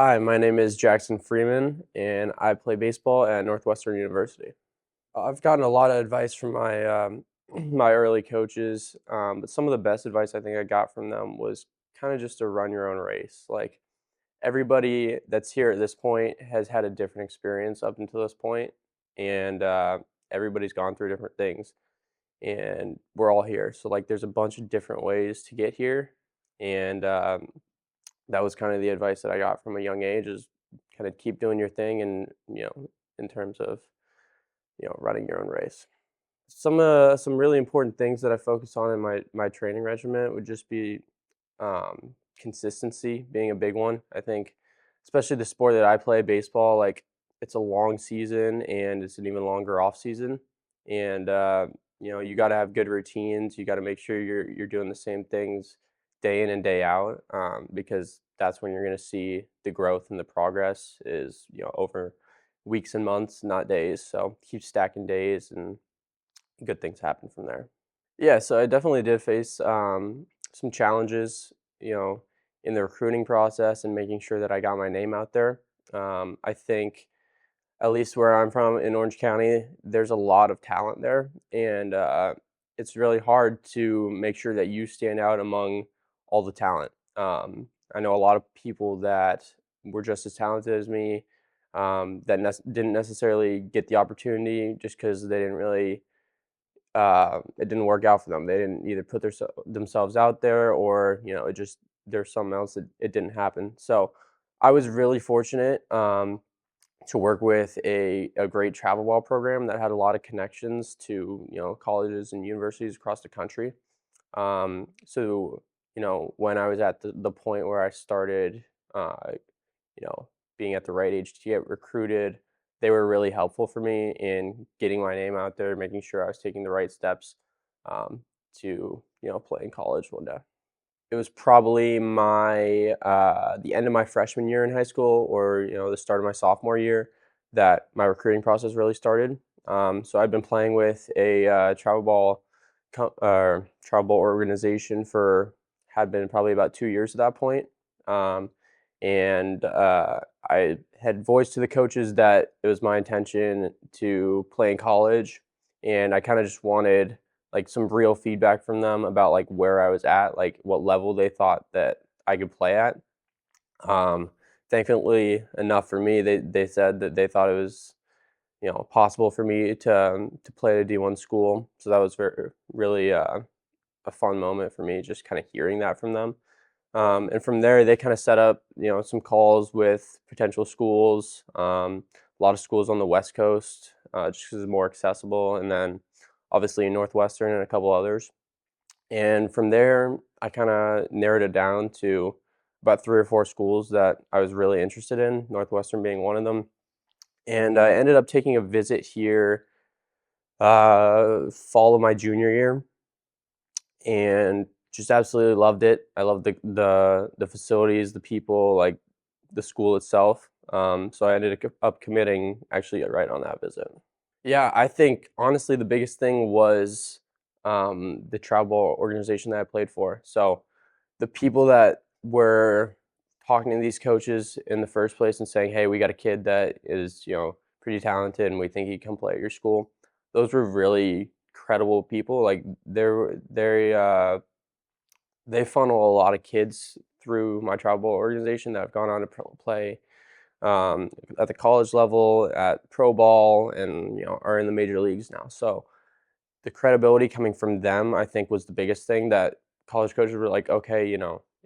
Hi, my name is Jackson Freeman, and I play baseball at Northwestern University. I've gotten a lot of advice from my my early coaches, but some of the best advice I think I got from them was kind of just to run your own race. Like everybody that's here at this point has had a different experience up until this point, and everybody's gone through different things, and we're all here. So like, there's a bunch of different ways to get here, and that was kind of the advice that I got from a young age is kind of keep doing your thing and, in terms of, running your own race. Some really important things that I focus on in my training regimen would just be consistency being a big one. I think, especially the sport that I play, baseball, like it's a long season and it's an even longer off season, and you got to have good routines. You got to make sure you're doing the same things day in and day out, because that's when you're going to see the growth and the progress is over weeks and months, not days. So keep stacking days and good things happen from there. Yeah, so I definitely did face some challenges, you know, in the recruiting process and making sure that I got my name out there. I think, at least where I'm from in Orange County, there's a lot of talent there, and it's really hard to make sure that you stand out among all the talent. I know a lot of people that were just as talented as me, that didn't necessarily get the opportunity just because they didn't really it didn't work out for them. They didn't either put themselves out there, or it just there's something else that it didn't happen. So I was really fortunate to work with a great travel ball program that had a lot of connections to colleges and universities across the country. So when I was at the point where I started, you know, being at the right age to get recruited, they were really helpful for me in getting my name out there, making sure I was taking the right steps to play in college one day. It was probably the end of my freshman year in high school, or the start of my sophomore year, that my recruiting process really started. So I'd been playing with a travel ball organization for had been probably about 2 years at that point. Um, and I had voiced to the coaches that it was my intention to play in college, and I kind of just wanted like some real feedback from them about like where I was at, like what level they thought that I could play at. Um, Thankfully enough for me, they said that they thought it was possible for me to play at a D1 school. So that was really a fun moment for me, just kind of hearing that from them. And from there, they kind of set up, some calls with potential schools, a lot of schools on the West Coast, just because it's more accessible, and then obviously Northwestern and a couple others. And from there, I kind of narrowed it down to about 3 or 4 schools that I was really interested in, Northwestern being one of them. And I ended up taking a visit here fall of my junior year, and just absolutely loved it. I loved the facilities, the people, like the school itself. So I ended up committing actually right on that visit. Yeah, I think honestly the biggest thing was the travel organization that I played for. So the people that were talking to these coaches in the first place and saying, "Hey, we got a kid that is pretty talented, and we think he can play at your school." Those were really credible people. Like they funnel a lot of kids through my travel organization that have gone on to play at the college level, at pro ball, and are in the major leagues now. So the credibility coming from them, I think, was the biggest thing, that college coaches were like, okay,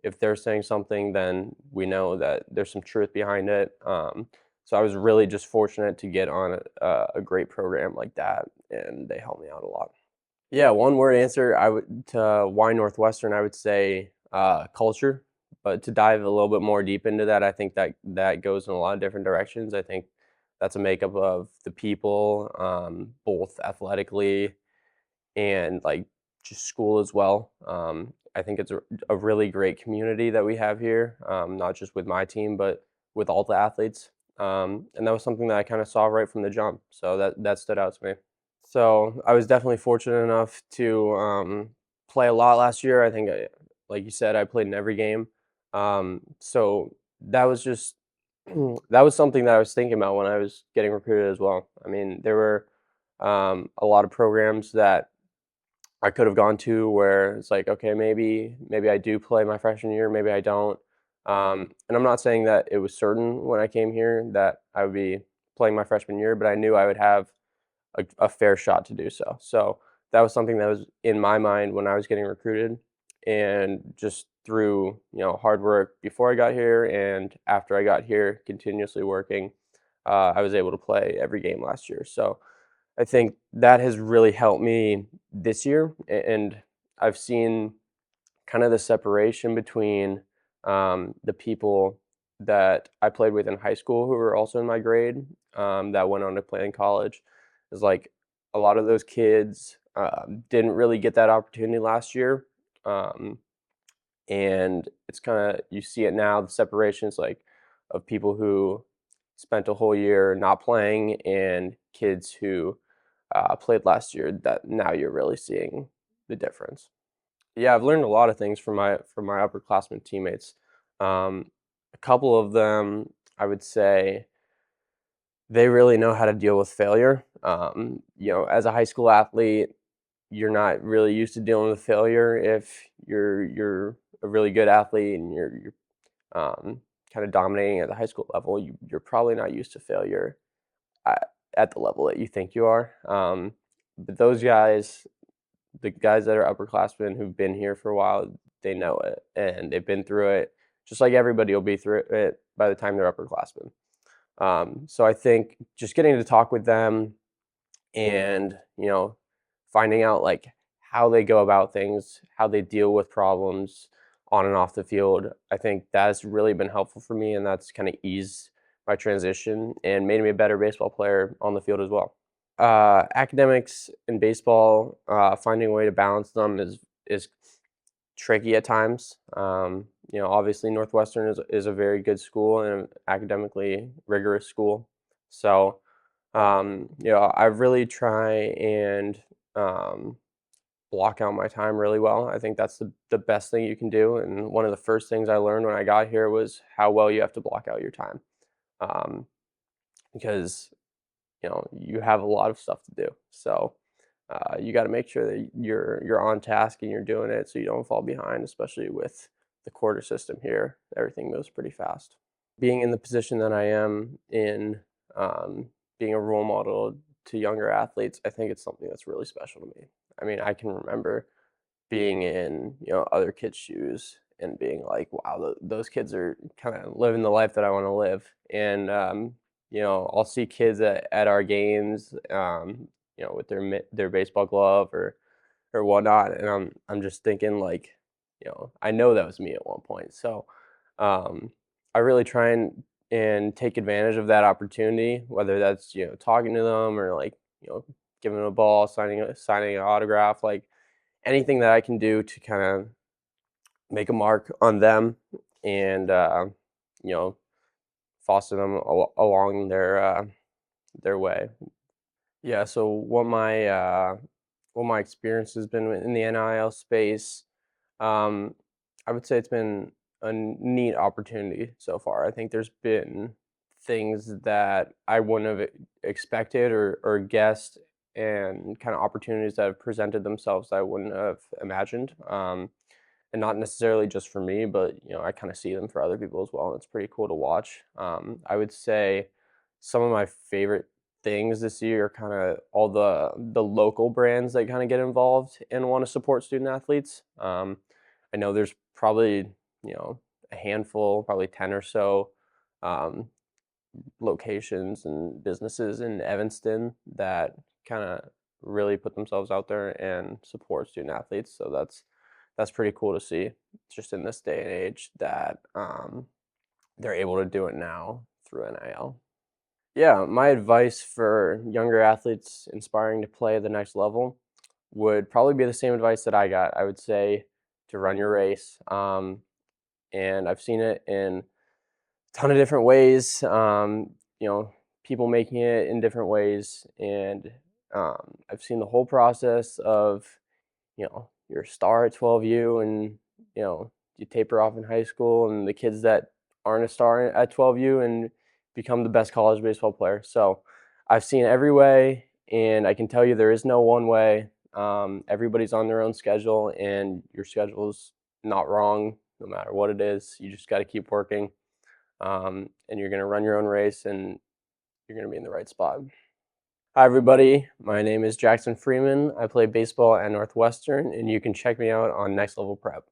if they're saying something, then we know that there's some truth behind it. So I was really just fortunate to get on a great program like that, and they helped me out a lot. Yeah, one word answer I would to why Northwestern, I would say culture. But to dive a little bit more deep into that, I think that goes in a lot of different directions. I think that's a makeup of the people, both athletically and like just school as well. I think it's a really great community that we have here, not just with my team, but with all the athletes. And that was something that I kind of saw right from the jump. So that stood out to me. So I was definitely fortunate enough to play a lot last year. I think, like you said, I played in every game. So that was just That was something that I was thinking about when I was getting recruited as well. I mean, there were a lot of programs that I could have gone to where it's like, okay, maybe I do play my freshman year, maybe I don't. And I'm not saying that it was certain when I came here that I would be playing my freshman year, but I knew I would have a fair shot to do so. So that was something that was in my mind when I was getting recruited, and just through hard work before I got here and after I got here, continuously working, I was able to play every game last year. So I think that has really helped me this year, and I've seen kind of the separation between the people that I played with in high school who were also in my grade, that went on to play in college. Is like a lot of those kids didn't really get that opportunity last year, um, and it's kind of, you see it now, the separations like of people who spent a whole year not playing and kids who played last year, that now you're really seeing the difference. Yeah, I've learned a lot of things from my upperclassmen teammates. A couple of them, I would say, they really know how to deal with failure. As a high school athlete, you're not really used to dealing with failure. If you're a really good athlete and you're kind of dominating at the high school level, you're probably not used to failure at the level that you think you are. But those guys, the guys that are upperclassmen who've been here for a while, they know it and they've been through it, just like everybody will be through it by the time they're upperclassmen. So I think just getting to talk with them and finding out like how they go about things, how they deal with problems on and off the field, I think that's really been helpful for me, and that's kind of eased my transition and made me a better baseball player on the field as well. Academics in baseball, finding a way to balance them is tricky at times. Obviously Northwestern is a very good school and an academically rigorous school. So, I really try and block out my time really well. I think that's the best thing you can do. And one of the first things I learned when I got here was how well you have to block out your time, um, because you have a lot of stuff to do. So you got to make sure that you're on task and you're doing it so you don't fall behind, especially with the quarter system here. Everything moves pretty fast. Being in the position that I am in, being a role model to younger athletes, I think it's something that's really special to me. I mean, I can remember being in other kids' shoes and being like, wow, those kids are kind of living the life that I want to live. And I'll see kids at our games, with their baseball glove or whatnot, and I'm just thinking like, I know that was me at one point. So I really try and take advantage of that opportunity, whether that's talking to them or like giving them a ball, signing an autograph, like anything that I can do to kind of make a mark on them and you know foster them along their way. Yeah. So what my experience has been in the NIL space, um, I would say it's been a neat opportunity so far. I think there's been things that I wouldn't have expected or guessed, and kind of opportunities that have presented themselves that I wouldn't have imagined. And not necessarily just for me, but I kind of see them for other people as well, and it's pretty cool to watch. I would say some of my favorite things this year are kind of all the local brands that kind of get involved and want to support student athletes. I know there's probably a handful, probably 10 or so um, locations and businesses in Evanston that kind of really put themselves out there and support student athletes. So that's pretty cool to see, just in this day and age, that they're able to do it now through NIL. Yeah, my advice for younger athletes inspiring to play at the next level would probably be the same advice that I got. I would say to run your race. And I've seen it in a ton of different ways. People making it in different ways, and I've seen the whole process of you're a star at 12U, and you taper off in high school, and the kids that aren't a star at 12U and become the best college baseball player. So I've seen every way, and I can tell you there is no one way. Everybody's on their own schedule, and your schedule is not wrong no matter what it is. You just got to keep working, and you're going to run your own race, and you're going to be in the right spot. Hi, everybody. My name is Jackson Freeman. I play baseball at Northwestern, and you can check me out on Next Level Prep.